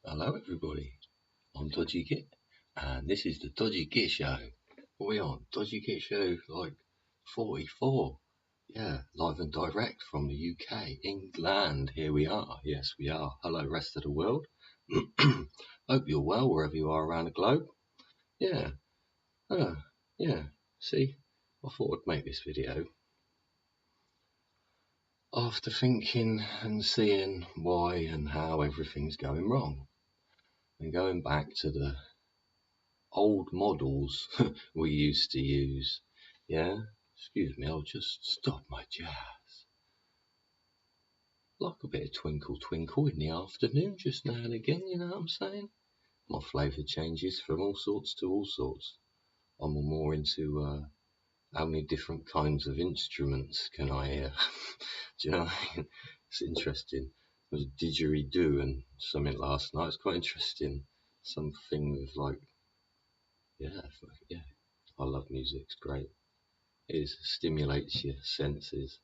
Hello everybody, I'm Dodgy Git, and this is the Dodgy Git Show. What are we on? Dodgy Git Show like 44. Yeah, live and direct from the UK, England. Here we are. Yes, we are. Hello, rest of the world. Hope you're well wherever you are around the globe. Yeah, yeah. See, I thought I'd make this video after thinking and seeing why and how everything's going wrong, and going back to the old models we used to use. Yeah, excuse me, I'll just stop my jazz. Like a bit of twinkle twinkle in the afternoon just now and again, you know what I'm saying? My flavour changes from all sorts to all sorts. I'm more into how many different kinds of instruments can I hear? Do you know what I mean? It's interesting. There was a didgeridoo and something last night. It's quite interesting. Something with like, yeah, I love music. It's great. It stimulates your senses.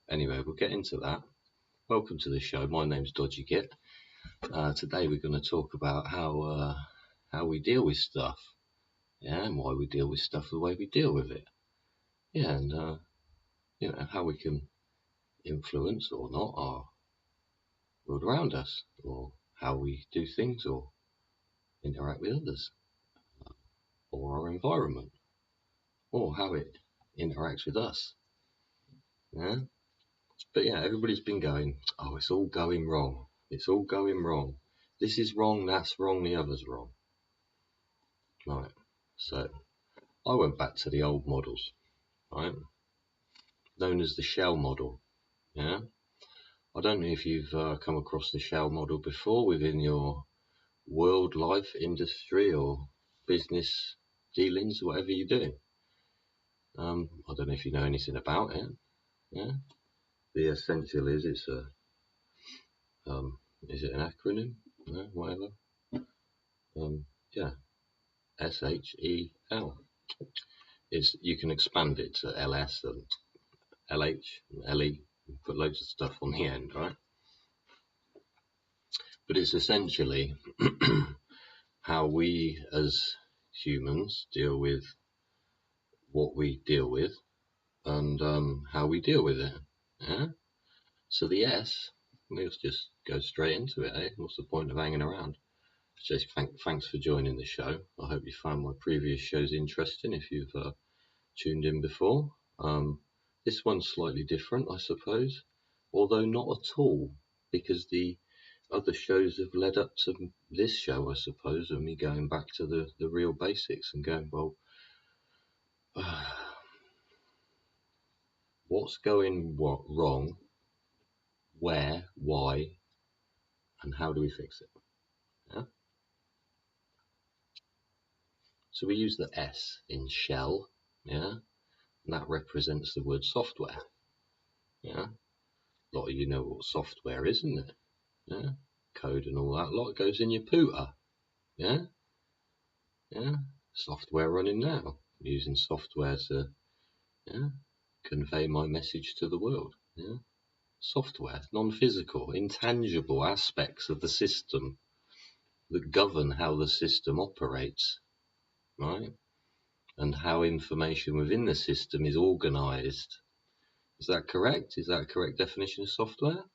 Anyway, we'll get into that. Welcome to the show. My name's Dodgy Git. Today we're going to talk about how we deal with stuff, yeah, and why we deal with stuff the way we deal with it, yeah, and how we can influence or not our world around us, or how we do things or interact with others, or our environment, or how it interacts with us. Yeah. But yeah, everybody's been going, oh, it's all going wrong. It's all going wrong. This is wrong, that's wrong, the other's wrong. Right. So I went back to the old models, right? Known as the S.H.E.L model. Yeah. I don't know if you've come across the S.H.E.L model before within your world life industry or business dealings, whatever you're doing. I don't know if you know anything about it. Yeah. The essential is it's a is it an acronym? No, whatever. Yeah. S.H.E.L. Is you can expand it to L.S. and L.H. and L.E. and put loads of stuff on the end, right? But it's essentially how we as humans deal with what we deal with and how we deal with it. Yeah. So the S, let's just go straight into it. Eh? What's the point of hanging around? Just thanks for joining the show. I hope you found my previous shows interesting. If you've tuned in before. This one's slightly different, I suppose, although not at all, because the other shows have led up to this show, I suppose, of me going back to the real basics and going, well, what's going wrong, where, why, and how do we fix it? Yeah? So we use the S in S.H.E.L, yeah, and that represents the word software. Yeah, a lot of you know what software is, isn't it? Yeah, code and all that lot goes in your pooter. Yeah, yeah. Software running now. I'm using software to convey my message to the world. Yeah, software, non-physical, intangible aspects of the system that govern how the system operates, right? And how information within the system is organized. Is that correct? Is that a correct definition of software?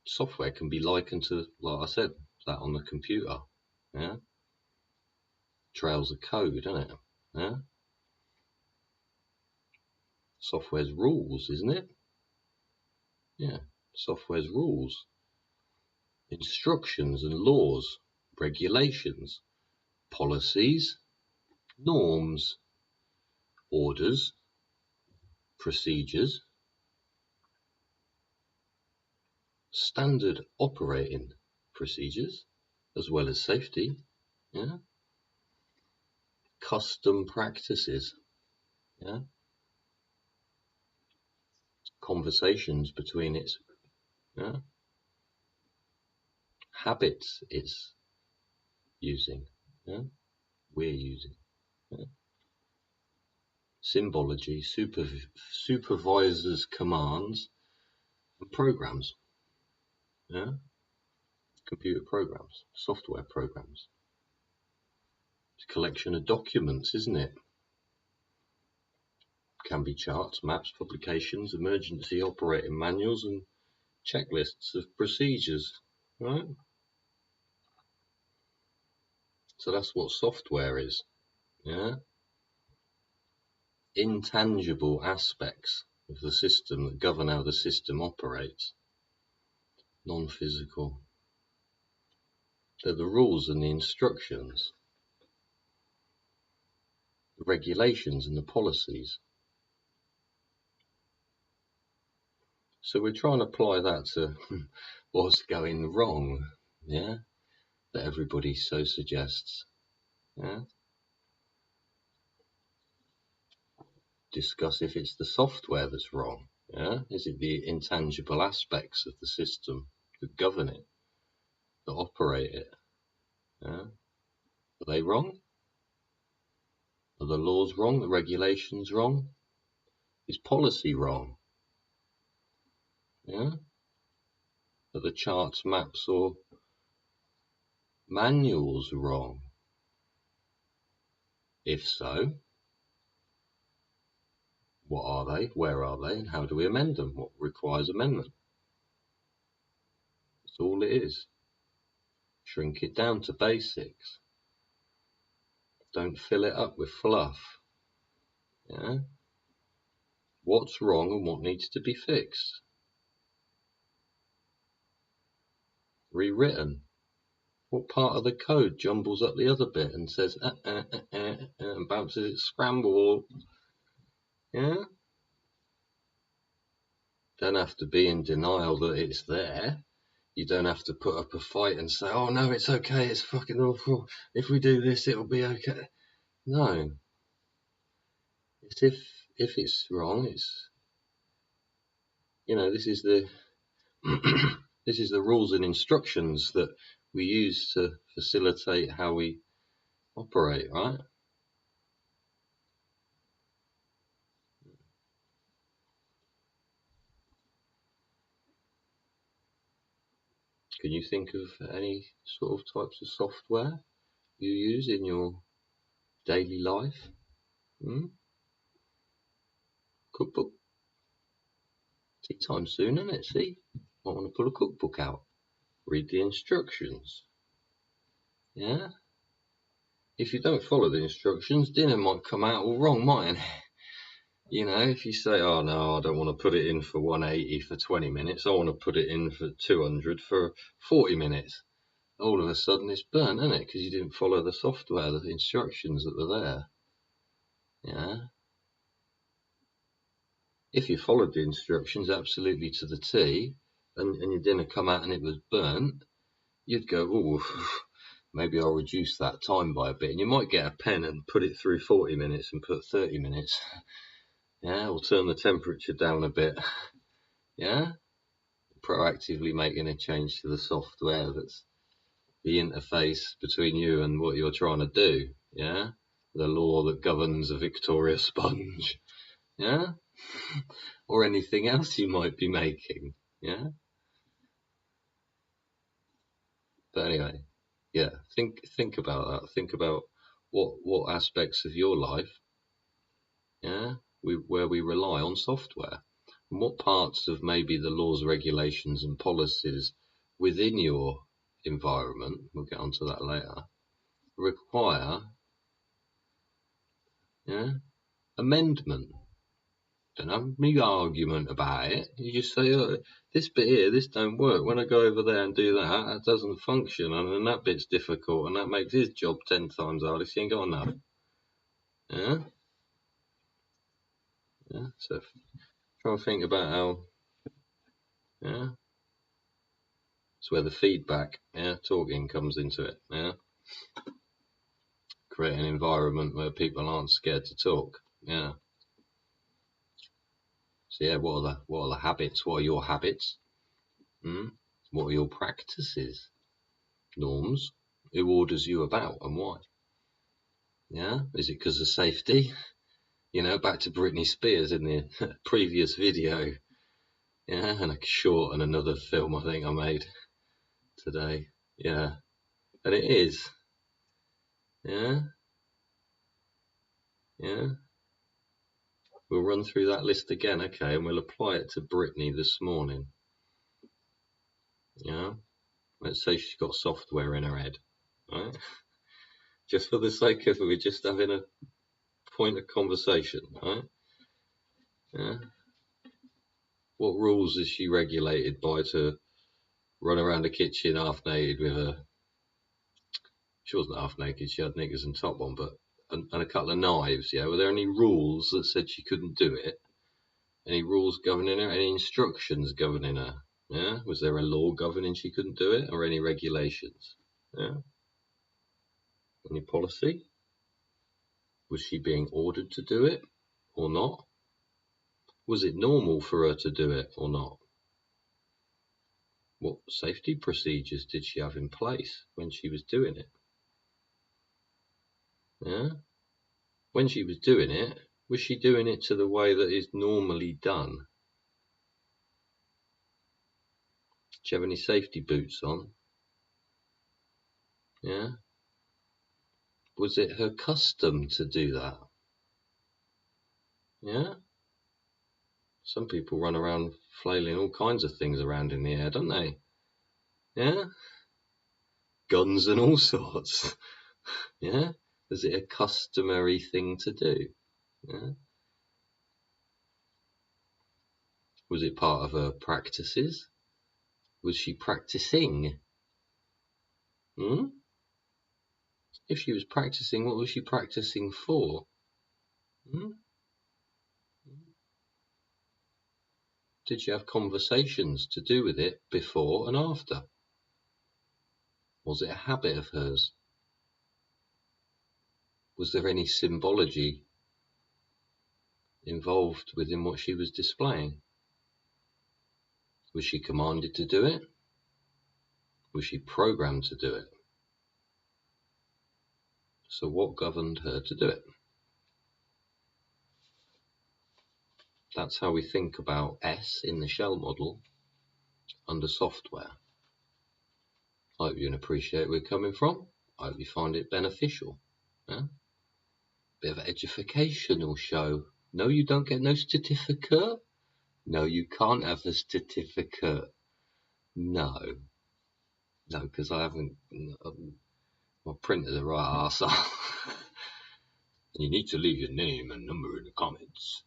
Software can be likened to, like I said, that on the computer. Yeah, trails of code, isn't it? Yeah. Software's rules, isn't it? Yeah. Software's rules, instructions and laws, regulations, policies, norms, orders, procedures, standard operating procedures, as well as safety, yeah, custom practices, yeah, conversations between its, yeah, habits it's using, yeah, we're using, yeah, symbology, supervisors' commands and programs, yeah, computer programs, software programs. It's a collection of documents, isn't it? Can be charts, maps, publications, emergency operating manuals, and checklists of procedures, right? So that's what software is, yeah? Intangible aspects of the system that govern how the system operates, non-physical. They're the rules and the instructions, the regulations and the policies. So we're trying to apply that to what's going wrong, yeah, that everybody so suggests, yeah. Discuss if it's the software that's wrong, yeah. Is it the intangible aspects of the system that govern it, that operate it, yeah? Are they wrong? Are the laws wrong? The regulations wrong? Is policy wrong? Yeah? Are the charts, maps, or manuals wrong? If so, what are they? Where are they? And how do we amend them? What requires amendment? That's all it is. Shrink it down to basics. Don't fill it up with fluff. Yeah? What's wrong and what needs to be fixed? Rewritten. What part of the code jumbles up the other bit and says and bounces it scramble? Yeah? Don't have to be in denial that it's there. You don't have to put up a fight and say, oh no, it's okay, it's fucking awful. If we do this, it'll be okay. No. It's if it's wrong, it's, you know, this is the this is the rules and instructions that we use to facilitate how we operate, right? Can you think of any sort of types of software you use in your daily life? Cookbook? Tea time soon, isn't it? See? I want to pull a cookbook out. Read the instructions. Yeah? If you don't follow the instructions, dinner might come out all wrong, mightn't it? You know, if you say, oh no, I don't want to put it in for 180 for 20 minutes, I want to put it in for 200 for 40 minutes. All of a sudden it's burnt, isn't it? Because you didn't follow the software, the instructions that were there. Yeah? If you followed the instructions absolutely to the T, and your dinner come out and it was burnt, you'd go, oh, maybe I'll reduce that time by a bit. And you might get a pen and put it through 40 minutes and put 30 minutes. Yeah, or turn the temperature down a bit. Yeah? Proactively making a change to the software that's the interface between you and what you're trying to do. Yeah? The law that governs a Victoria sponge. Yeah? Or anything else you might be making. Yeah? But anyway, yeah, think about that. Think about what aspects of your life, yeah, where we rely on software, and what parts of maybe the laws, regulations, and policies within your environment, we'll get onto that later, require, yeah, amendment. Don't have any argument about it. You just say, oh, this bit here, this don't work. When I go over there and do that, that doesn't function, and then that bit's difficult, and that makes his job 10 times harder. So you ain't got enough. Yeah? Yeah? So try and think about how, yeah? It's where the feedback, yeah, talking comes into it, yeah? Create an environment where people aren't scared to talk, yeah? So yeah, what are the habits? What are your habits? What are your practices? Norms? Who orders you about and why? Yeah, is it because of safety? You know, back to Britney Spears in the previous video. Yeah, and a short and another film I think I made today. Yeah, and it is. Yeah, yeah. We'll run through that list again, okay, and we'll apply it to Brittany this morning. Yeah, let's say she's got software in her head, right? Just for the sake of we're just having a point of conversation, right? Yeah. What rules is she regulated by to run around the kitchen half naked with a? She wasn't half naked; she had knickers and top on, but and a couple of knives. Yeah, were there any rules that said she couldn't do it? Any rules governing her? Any instructions governing her? Yeah, was there a law governing she couldn't do it, or any regulations? Yeah, any policy? Was she being ordered to do it or not? Was it normal for her to do it or not? What safety procedures did she have in place when she was doing it? Yeah, when she was doing it, was she doing it to the way that is normally done? Did she have any safety boots on? Yeah. Was it her custom to do that? Yeah. Some people run around flailing all kinds of things around in the air, don't they? Yeah. Guns and all sorts. Yeah. Is it a customary thing to do? Yeah. Was it part of her practices? Was she practicing? Hmm? If she was practicing, what was she practicing for? Hmm? Did she have conversations to do with it before and after? Was it a habit of hers? Was there any symbology involved within what she was displaying? Was she commanded to do it? Was she programmed to do it? So what governed her to do it? That's how we think about S in the S.H.E.L model under software. I hope you can appreciate where we're coming from. I hope you find it beneficial. Yeah? Bit of an educational show. No, you don't get no certificate. No, you can't have a certificate. No, because I haven't. My printer's a right arsehole. You need to leave your name and number in the comments.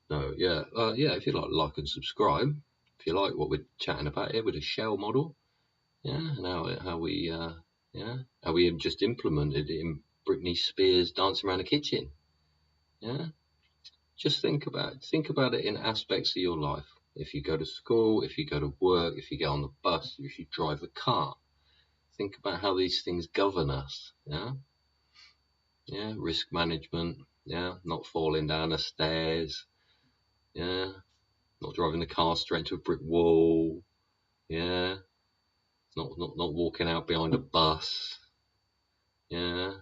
No, yeah, yeah. If you like and subscribe. If you like what we're chatting about here with the S.H.E.L model, yeah, and how we just implemented it in Britney Spears dancing around the kitchen. Yeah, just think about it in aspects of your life. If you go to school, if you go to work, if you get on the bus, if you drive a car, think about how these things govern us. Yeah, yeah, risk management. Yeah, not falling down the stairs. Yeah, not driving the car straight into a brick wall. Yeah, not walking out behind a bus. Yeah,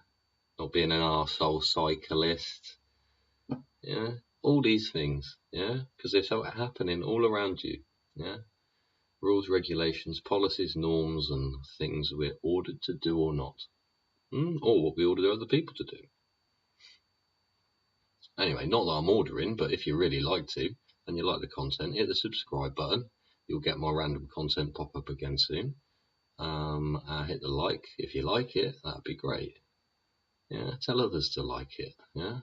not being an arsehole cyclist. Yeah, all these things. Yeah, because they're so happening all around you. Yeah, rules, regulations, policies, norms, and things we're ordered to do or not, or what we order other people to do. Anyway, not that I'm ordering, but if you really like to and you like the content, hit the subscribe button. You'll get my random content pop up again soon. Hit the like if you like it. That'd be great. Yeah, tell others to like it. Yeah,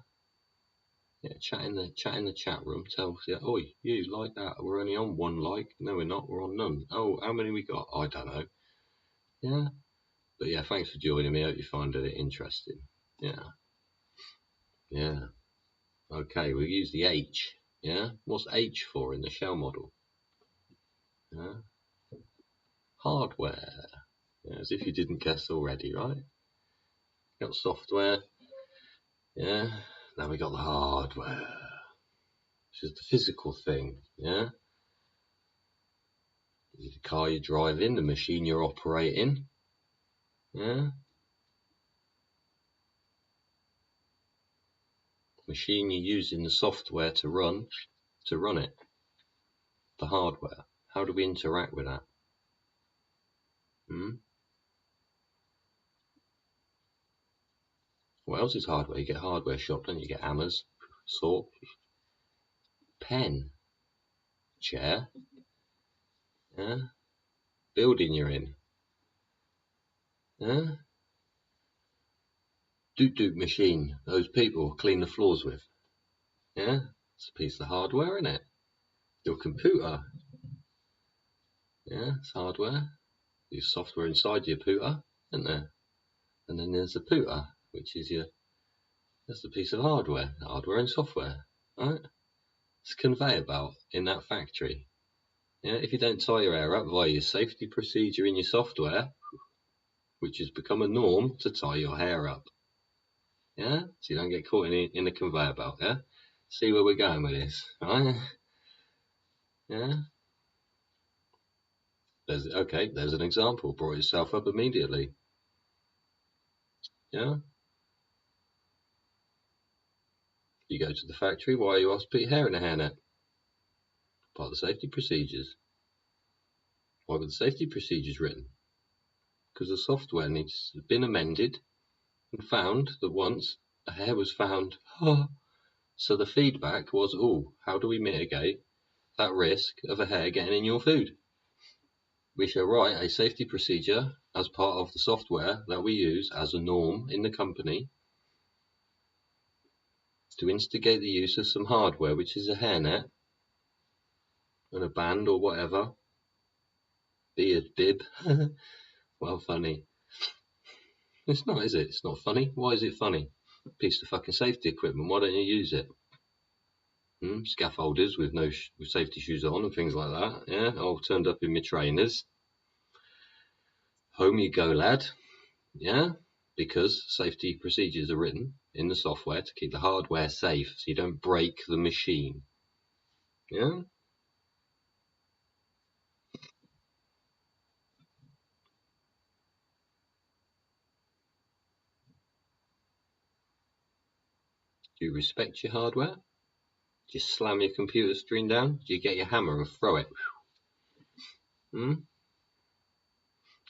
yeah. Chat in the chat room. Tell oh, you like that? We're only on one like. No, we're not. We're on none. Oh, how many we got? I don't know. Yeah, but yeah. Thanks for joining me. I hope you find it interesting. Yeah, yeah. Okay, we'll use the H. Yeah, what's H for in the S.H.E.L model? Yeah, hardware. Yeah, as if you didn't guess already, right? Got software. Yeah, now we got the hardware, which is the physical thing. Yeah, the car you're driving, the machine you're operating. Yeah, machine you're using the software to run it. The hardware. How do we interact with that? What else is hardware? You get hardware shop, don't you? You get hammers, saw, pen, chair, yeah? Building you're in, yeah? Doot machine, those people clean the floors with, yeah? It's a piece of hardware, isn't it? Your computer, yeah? It's hardware. There's software inside your computer, isn't there? And then there's the pooter, which is that's a piece of hardware and software, right? It's a conveyor belt in that factory. Yeah, if you don't tie your hair up via your safety procedure in your software, which has become a norm to tie your hair up, yeah, so you don't get caught in a conveyor belt, yeah. See where we're going with this, right? Yeah. There's an example. Brought yourself up immediately. Yeah. You go to the factory. Why are you asked to put your hair in a hairnet? Part of the safety procedures. Why were the safety procedures written? Because the software needs been amended and found that once a hair was found, so the feedback was, how do we mitigate that risk of a hair getting in your food? We shall write a safety procedure as part of the software that we use as a norm in the company to instigate the use of some hardware, which is a hairnet and a band or whatever, beard bib. Well, funny. It's not, is it? It's not funny. Why is it funny? Piece of fucking safety equipment. Why don't you use it? Scaffolders with no with safety shoes on and things like that. Yeah, all turned up in my trainers. Home you go, lad. Yeah, because safety procedures are written in the software to keep the hardware safe so you don't break the machine. Yeah. Do you respect your hardware? Do you slam your computer screen down? Do you get your hammer and throw it? Do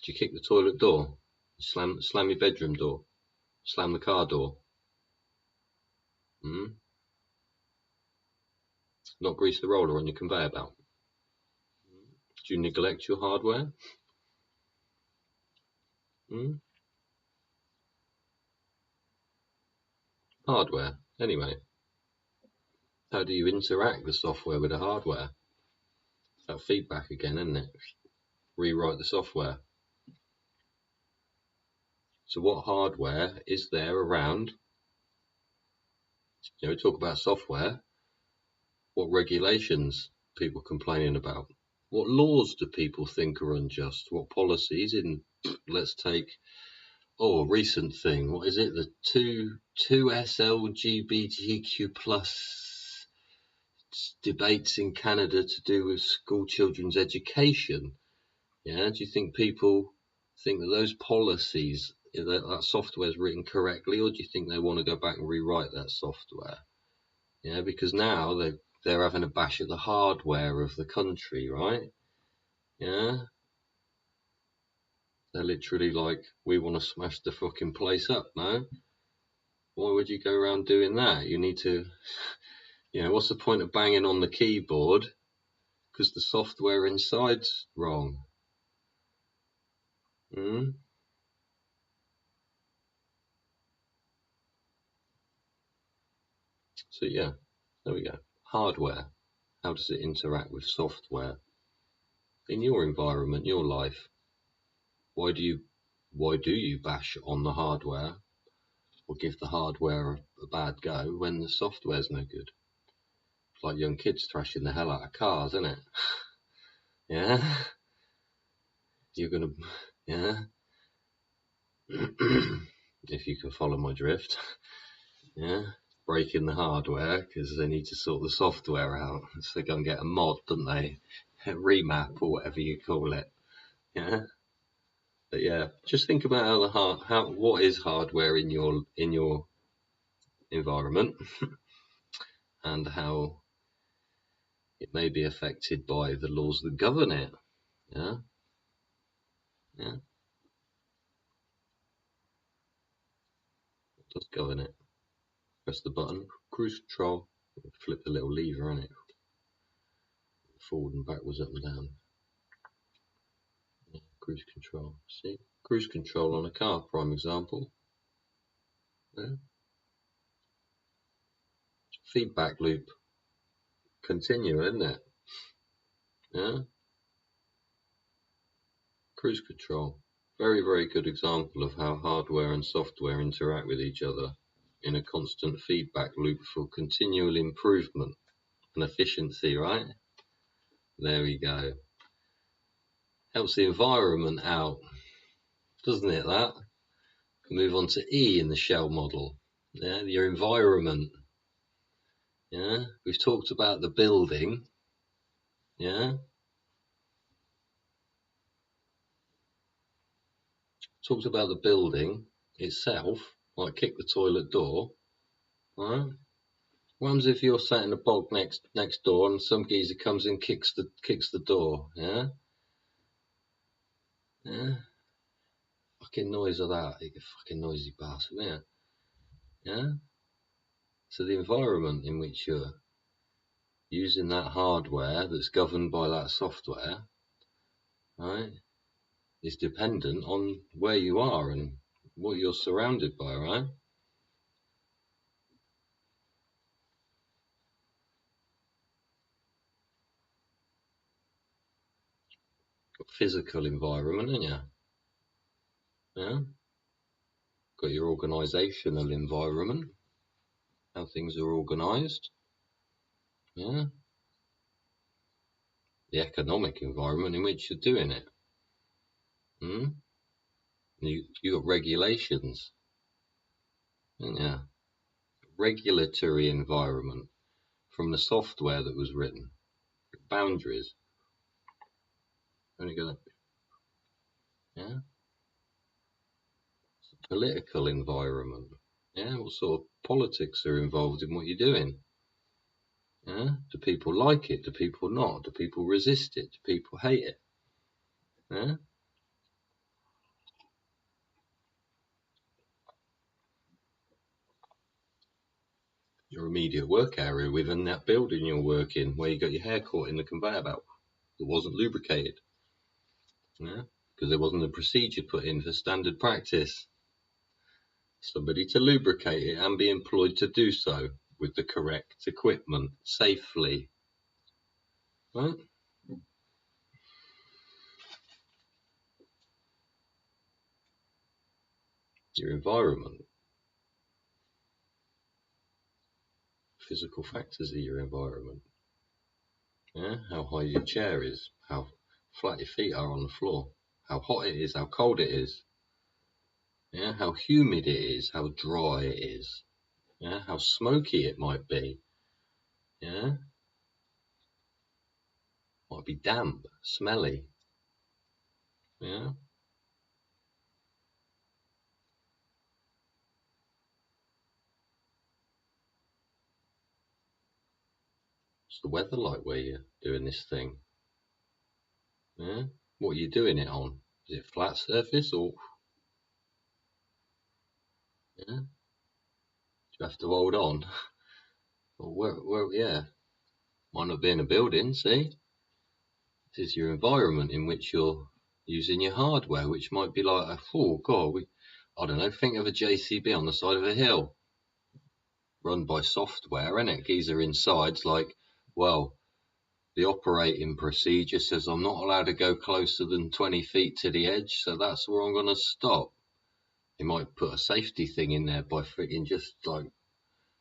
you kick the toilet door? Slam your bedroom door? Slam the car door? Not grease the roller on your conveyor belt? Do you neglect your hardware? Hardware. Anyway, how do you interact the software with the hardware? It's that feedback again, isn't it? Rewrite the software. So what hardware is there around? Talk about software. What regulations people complaining about? What laws do people think are unjust? What policies in, let's take, a recent thing. What is it? The two S.H.E.L.L plus debates in Canada to do with school children's education. Yeah, do you think people think that those policies, that software is written correctly, or do you think they want to go back and rewrite that software? Yeah, because now they're having a bash at the hardware of the country, right? Yeah, they're literally like, we want to smash the fucking place up. No, why would you go around doing that? You need to, what's the point of banging on the keyboard because the software inside's wrong? So yeah, there we go. Hardware. How does it interact with software in your environment, your life? Why do you bash on the hardware or give the hardware a bad go when the software's no good? It's like young kids thrashing the hell out of cars, isn't it? Yeah, you're gonna, yeah. If you can follow my drift, yeah. Breaking the hardware because they need to sort the software out. So they go and get a mod, don't they? A remap or whatever you call it. Yeah. But yeah, just think about what is hardware in your environment and how it may be affected by the laws that govern it. Yeah, yeah. does go in it. Press the button, cruise control, flip the little lever in it, forward and backwards, up and down. Yeah, cruise control, see? Cruise control on a car, prime example. Yeah. Feedback loop, continue, isn't it? Yeah. Cruise control, very, very good example of how hardware and software interact with each other in a constant feedback loop for continual improvement and efficiency, right? There we go. Helps the environment out, doesn't it, that? Move on to E in the S.H.E.L model. Yeah, your environment. Yeah, we've talked about the building. Yeah, talked about the building itself, like kick the toilet door. Right? What happens if you're sat in a bog next door and some geezer comes in, kicks the door? Yeah, yeah. Fucking noise of that, you fucking noisy bastard. Yeah, yeah. So the environment in which you're using that hardware that's governed by that software, right, is dependent on where you are and what you're surrounded by, right? Got physical environment, ain't you? Yeah. Got your organisational environment, how things are organised. Yeah. The economic environment in which you're doing it. You got regulations, ain't you? Regulatory environment from the software that was written. Boundaries. Only got, yeah. Political environment. Yeah. What sort of politics are involved in what you're doing? Yeah. Do people like it? Do people not? Do people resist it? Do people hate it? Yeah. Your immediate work area within that building you're working, where you got your hair caught in the conveyor belt that wasn't lubricated. Yeah. Because there wasn't a procedure put in for standard practice. Somebody to lubricate it and be employed to do so with the correct equipment safely. Right? Your environment. Physical factors of your environment. Yeah? How high your chair is, how flat your feet are on the floor, how hot it is, how cold it is. Yeah? How humid it is, how dry it is. Yeah? How smoky it might be. Yeah? Might be damp, smelly. Yeah? What's the weather like where you're doing this thing? Yeah? What are you doing it on? Is it flat surface or? Yeah? Do you have to hold on? Well, yeah. Might not be in a building, see? This is your environment in which you're using your hardware, which might be like, oh God, I don't know, think of a JCB on the side of a hill, run by software, innit? Geezer inside's like, well, the operating procedure says I'm not allowed to go closer than 20 feet to the edge, so that's where I'm going to stop. He might put a safety thing in there by freaking just like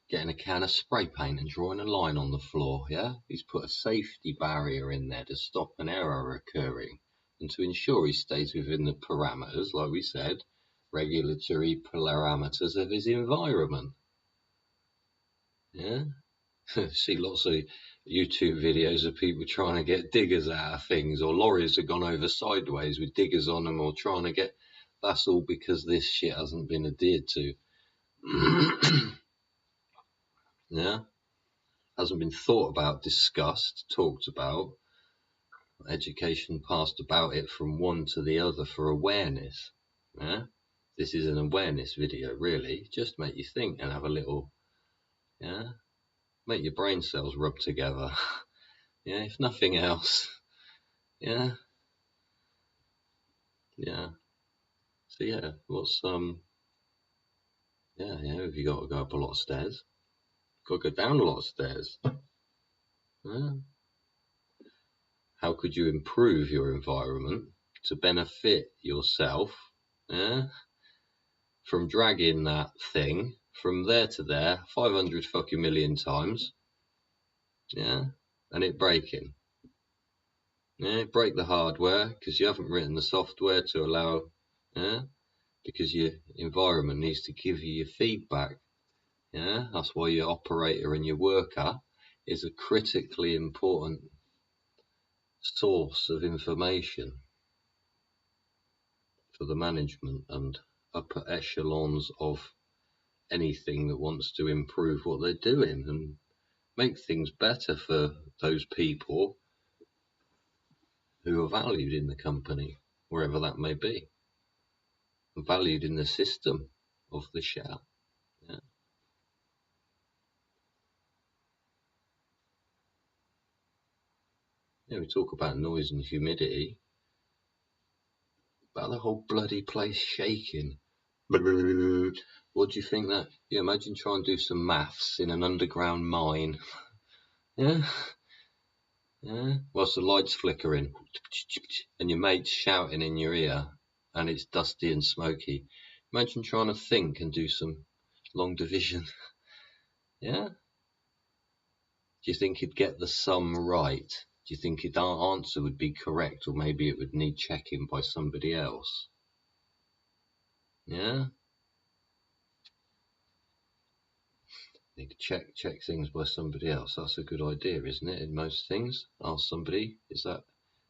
getting a can of spray paint and drawing a line on the floor, yeah? He's put a safety barrier in there to stop an error occurring and to ensure he stays within the parameters, like we said, regulatory parameters of his environment. Yeah? See lots of YouTube videos of people trying to get diggers out of things, or lorries have gone over sideways with diggers on them, or trying to get... That's all because this shit hasn't been adhered to. Yeah? Hasn't been thought about, discussed, talked about, education passed about it from one to the other for awareness. Yeah? This is an awareness video, really. Just make you think and have a little, yeah, make your brain cells rub together. Yeah, if nothing else. Yeah, yeah. So yeah, what's yeah, have you got to go up a lot of stairs? Got to go down a lot of stairs. Yeah. How could you improve your environment to benefit yourself? Yeah. From dragging that thing from there to there 500 fucking million times. Yeah. And it breaking. Yeah, break the hardware because you haven't written the software to allow, yeah, because your environment needs to give you your feedback. Yeah, that's why your operator and your worker is a critically important source of information for the management and upper echelons of anything that wants to improve what they're doing and make things better for those people who are valued in the company, wherever that may be, valued in the system of the S.H.E.L. Yeah. Yeah, we talk about noise and humidity, about the whole bloody place shaking. What do you think that? Yeah, imagine trying to do some maths in an underground mine. Yeah, yeah. Whilst the lights flickering, and your mate's shouting in your ear, and it's dusty and smoky. Imagine trying to think and do some long division. Yeah. Do you think he'd get the sum right? Do you think his answer would be correct, or maybe it would need checking by somebody else? Yeah. Need to check things by somebody else. That's a good idea, isn't it? In most things, ask somebody. Is that?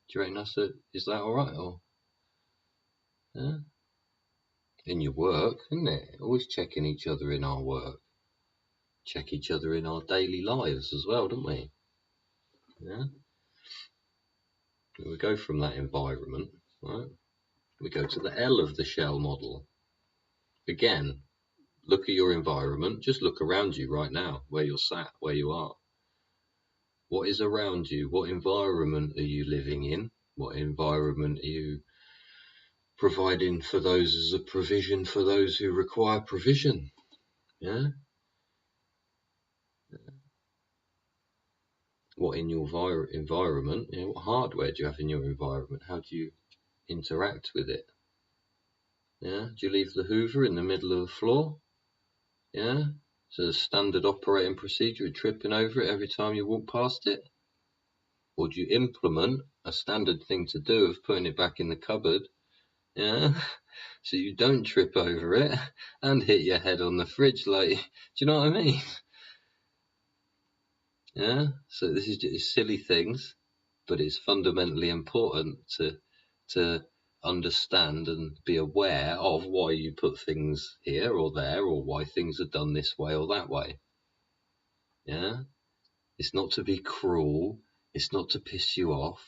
Do you reckon is that all right? Or yeah, in your work, isn't it? Always checking each other in our work. Check each other in our daily lives as well, don't we? Yeah. We go from that environment, right? We go to the L of the S.H.E.L model. Again, look at your environment. Just look around you right now, where you're sat, where you are. What is around you? What environment are you living in? What environment are you providing for those as a provision for those who require provision? Yeah. What in your environment? You know, what hardware do you have in your environment? How do you interact with it? Yeah. Do you leave the Hoover in the middle of the floor? Yeah. So a standard operating procedure, tripping over it every time you walk past it? Or do you implement a standard thing to do of putting it back in the cupboard? Yeah. So you don't trip over it and hit your head on the fridge, like, do you know what I mean? Yeah. So this is just silly things, but it's fundamentally important to understand and be aware of why you put things here or there, or why things are done this way or that way. Yeah. It's not to be cruel. It's not to piss you off.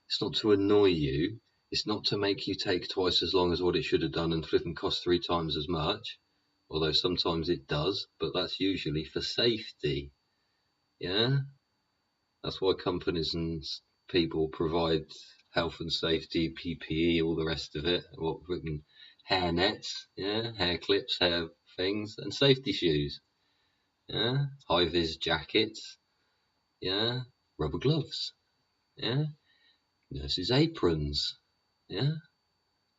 It's not to annoy you. It's not to make you take twice as long as what it should have done and flipping cost 3 times as much. Although sometimes it does, but that's usually for safety. Yeah? That's why companies and people provide health and safety, PPE, all the rest of it. What written hair nets, yeah, hair clips, hair things, and safety shoes. Yeah? High vis jackets, yeah, rubber gloves, yeah, nurses' aprons, yeah,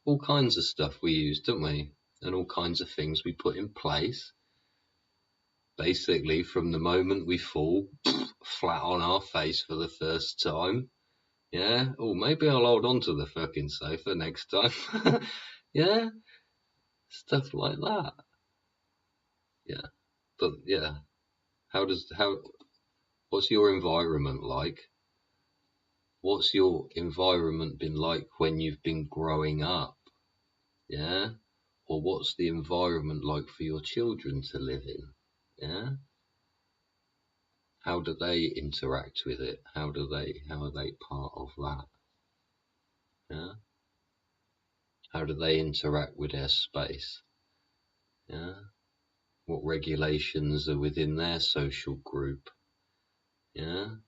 all kinds of stuff we use, don't we? And all kinds of things we put in place, basically from the moment we fall flat on our face for the first time. Yeah, oh, maybe I'll hold on to the fucking sofa next time. Yeah, stuff like that. Yeah, but yeah, what's your environment like? What's your environment been like when you've been growing up? Yeah? Or what's the environment like for your children to live in? Yeah? How do they interact with it? How are they part of that? Yeah? How do they interact with their space? Yeah, what regulations are within their social group. Yeah,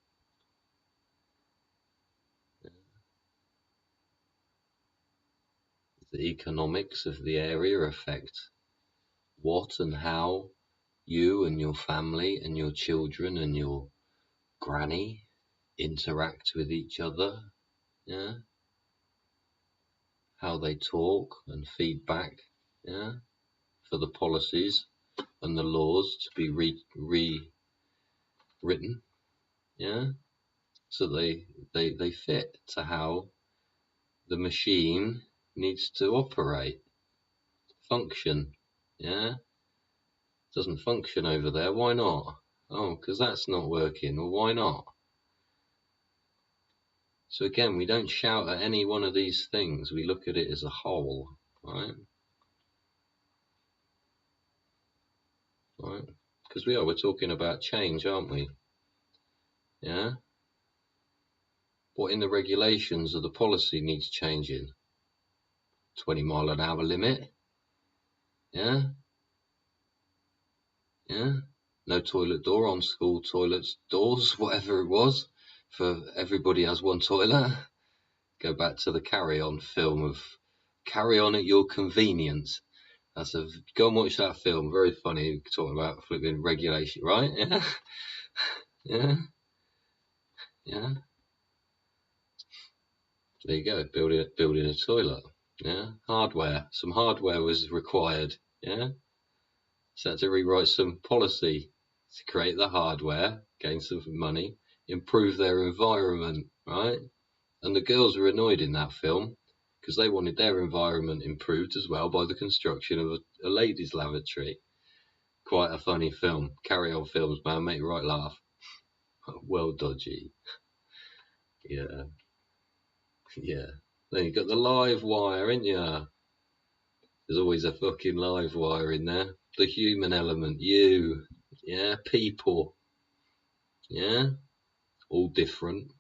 the economics of the area affect what and how you and your family and your children and your granny interact with each other. Yeah, how they talk and feedback. Yeah, for the policies and the laws to be rewritten. Yeah, so they fit to how the machine needs to operate, function. Yeah, doesn't function over there. Why not? Oh, because that's not working. Well, why not? So again, we don't shout at any one of these things. We look at it as a whole, right? Right? Because we're talking about change, aren't we? Yeah. What in the regulations of the policy needs changing? 20-mile-an-hour limit. Yeah. Yeah. No toilet door on school toilets doors, whatever it was, for everybody has one toilet. Go back to the Carry On film of Carry On at Your Convenience. Go and watch that film. Very funny, talking about flipping regulation, right? Yeah, yeah, yeah. There you go. Building a toilet. Yeah, hardware. Some hardware was required. Yeah, so had to rewrite some policy to create the hardware, gain some money, improve their environment, right? And the girls were annoyed in that film because they wanted their environment improved as well by the construction of a ladies' lavatory. Quite a funny film. Carry On films, man, make you right laugh. Well dodgy. Yeah, yeah. Then you got the live wire, ain't ya? There's always a fucking live wire in there. The human element, you. Yeah, people. Yeah, all different.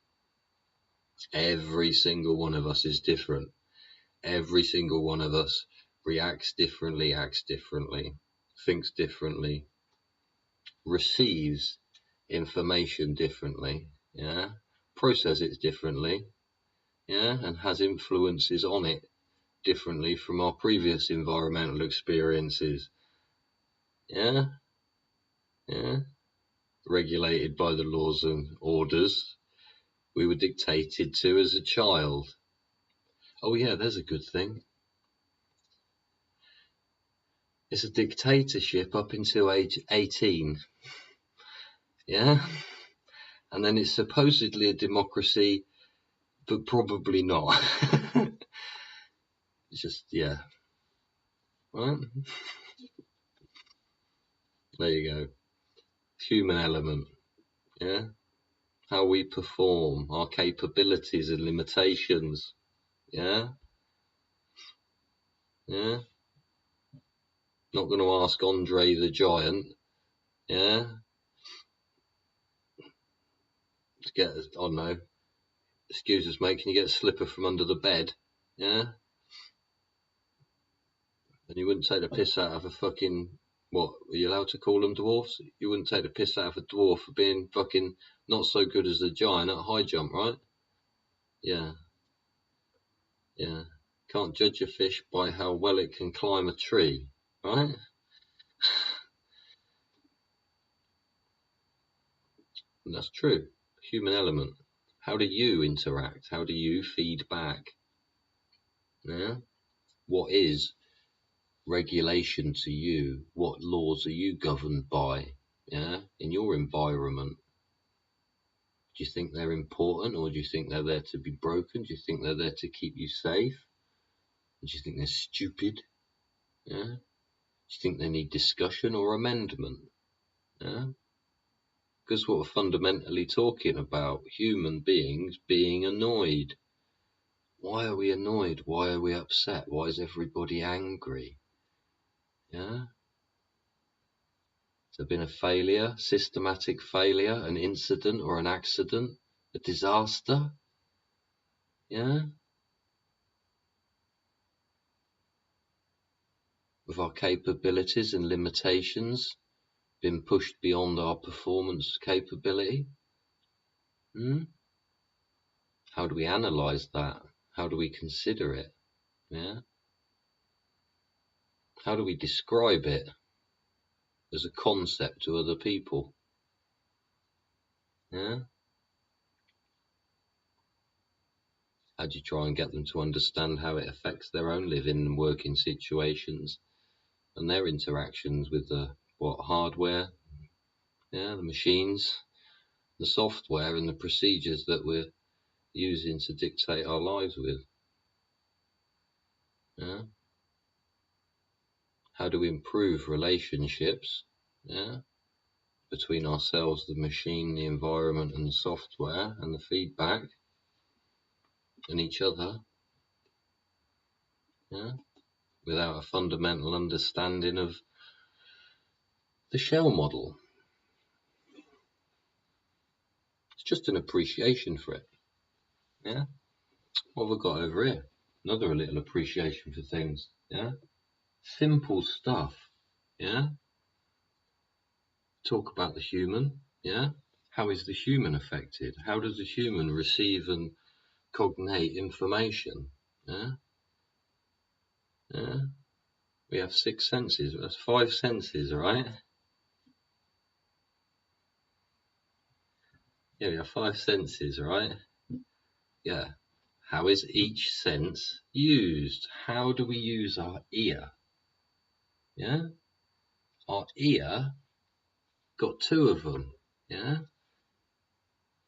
Every single one of us is different. Every single one of us reacts differently, acts differently, thinks differently, receives information differently, yeah, processes it differently, yeah, and has influences on it differently from our previous environmental experiences, yeah, yeah, regulated by the laws and orders we were dictated to as a child. Oh yeah, there's a good thing. It's a dictatorship up until age 18, yeah, and then it's supposedly a democracy, but probably not. It's just, yeah, right? There you go. Human element, yeah? How we perform, our capabilities and limitations, yeah? Yeah? Not going to ask Andre the Giant, yeah? To get, I don't know, excuse us, mate, can you get a slipper from under the bed, yeah? And you wouldn't take the piss out of a fucking, what, are you allowed to call them dwarfs? You wouldn't take the piss out of a dwarf for being fucking not so good as the giant at high jump, right? Yeah, yeah. Can't judge a fish by how well it can climb a tree, right? And that's true. Human element. How do you interact? How do you feed back? Yeah. What is regulation to you? What laws are you governed by? Yeah. In your environment. Do you think they're important, or do you think they're there to be broken? Do you think they're there to keep you safe? Do you think they're stupid? Yeah. Do you think they need discussion or amendment? Yeah. Because what we're fundamentally talking about, human beings being annoyed. Why are we annoyed? Why are we upset? Why is everybody angry? Yeah? Has there been a failure, systematic failure, an incident or an accident, a disaster? Yeah? of our capabilities and limitations been pushed beyond our performance capability? How do we analyze that? How do we consider it? Yeah. How do we describe it as a concept to other people? Yeah. How do you try and get them to understand how it affects their own living and working situations and their interactions with the hardware, yeah, the machines, the software, and the procedures that we're using to dictate our lives with? Yeah. How do we improve relationships? Yeah. Between ourselves, the machine, the environment, and the software, and the feedback, and each other. Yeah. Without a fundamental understanding of the S.H.E.L model. It's just an appreciation for it. Yeah. What have we got over here? Another little appreciation for things. Yeah. Simple stuff. Yeah. Talk about the human. Yeah. How is the human affected? How does the human receive and cognate information? Yeah. Yeah. We have 6 senses. That's 5 senses, right? Yeah, we have 5 senses, right? Yeah. How is each sense used? How do we use our ear? Yeah. Our ear got 2 of them. Yeah.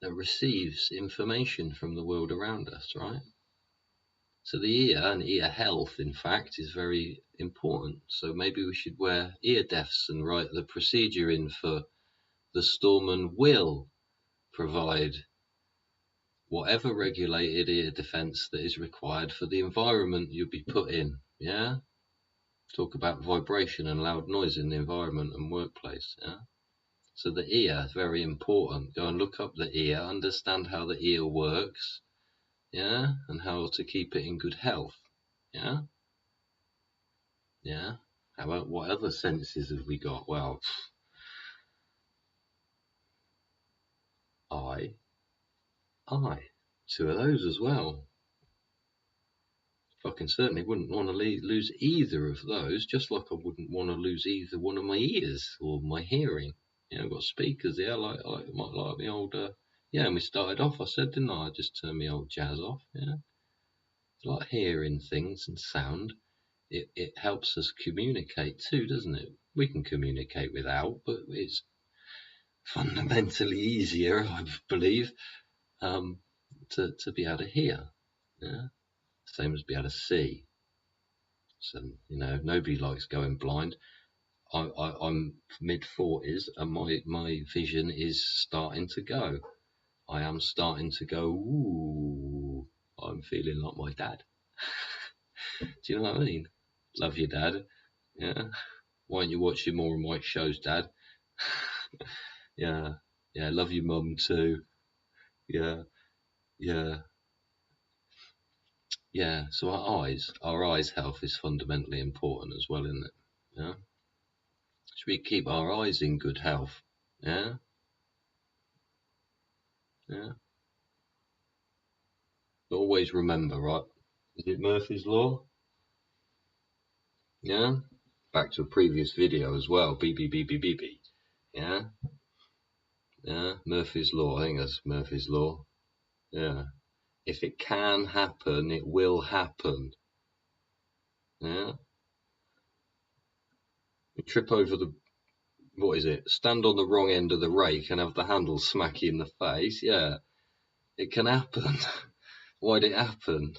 That receives information from the world around us, right? So the ear and ear health, in fact, is very important. So maybe we should wear ear defs and write the procedure in for the storeman will provide whatever regulated ear defense that is required for the environment you'll be put in. Yeah. Talk about vibration and loud noise in the environment and workplace. Yeah. So the ear is very important. Go and look up the ear, understand how the ear works, yeah, and how to keep it in good health. Yeah. Yeah. How about what other senses have we got? Well, eye, 2 of those as well. I can certainly wouldn't want to lose either of those, just like I wouldn't want to lose either one of my ears or my hearing. You know, I've got speakers here, like might like the old, yeah, and we started off, I said, didn't I just turned my old jazz off, yeah. It's like hearing things and sound. It helps us communicate too, doesn't it? We can communicate without, but it's fundamentally easier, I believe, to be able to hear, yeah. Same as be able to see. So, you know, nobody likes going blind. I'm mid-40s and my vision is starting to go. I am starting to go, ooh, I'm feeling like my dad. Do you know what I mean? Love your dad. Yeah. Why don't you watch your more and Mike shows, Dad? Yeah. Yeah, love your mum too. Yeah. Yeah. Yeah. So our eyes health is fundamentally important as well, isn't it? Yeah. Should we keep our eyes in good health? Yeah. Yeah. But always remember, right? Is it Murphy's Law? Yeah. Back to a previous video as well. Beep, beep, beep, beep, beep, beep. Yeah. Yeah. Murphy's Law. I think that's Murphy's Law. Yeah. If it can happen, it will happen. Yeah. You trip over the, what is it? Stand on the wrong end of the rake and have the handle smack you in the face. Yeah. It can happen. Why'd it happen?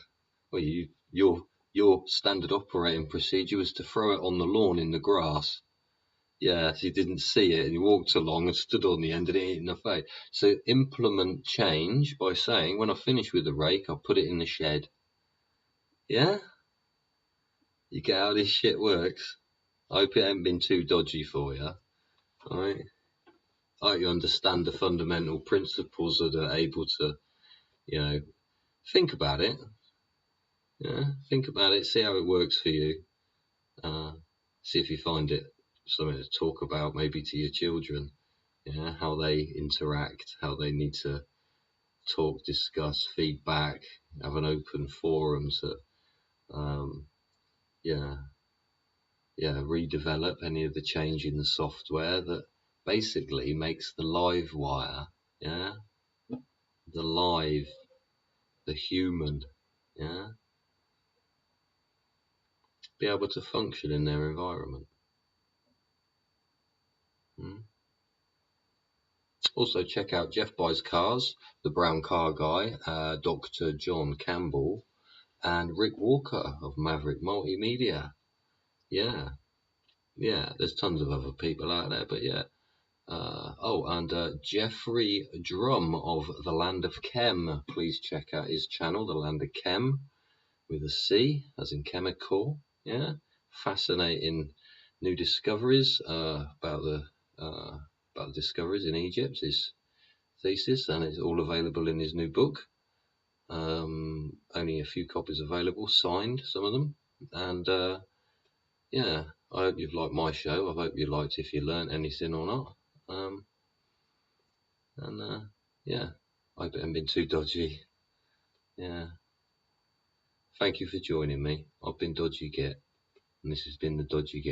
Well, your standard operating procedure was to throw it on the lawn in the grass. Yeah, so you didn't see it and you walked along and stood on the end and it hit in the face. So implement change by saying, when I finish with the rake, I'll put it in the shed. Yeah? You get how this shit works. I hope it ain't been too dodgy for you. Alright? I hope you understand the fundamental principles that are able to, you know, think about it. Yeah? Think about it, see how it works for you. See if you find it something to talk about, maybe to your children. Yeah, how they interact, how they need to talk, discuss, feedback, have an open forum to, um, yeah, redevelop any of the change in the software that basically makes the live wire, yeah, the live, the human, yeah, be able to function in their environment. Mm. Also, check out Jeff Buys Cars, the brown car guy, Dr. John Campbell, and Rick Walker of Maverick Multimedia. Yeah, yeah, there's tons of other people out there, but yeah. And Jeffrey Drum of the Land of Chem. Please check out his channel, the Land of Chem, with a C, as in chemical. Yeah, fascinating new discoveries about the discoveries in Egypt. His thesis, and it's all available in his new book. Only a few copies available, signed, some of them, and yeah. I hope you've liked my show. I hope you liked if you learnt anything or not. And yeah, I hope it hasn't been too dodgy. Yeah. Thank you for joining me. I've been Dodgy Git, and this has been the Dodgy Git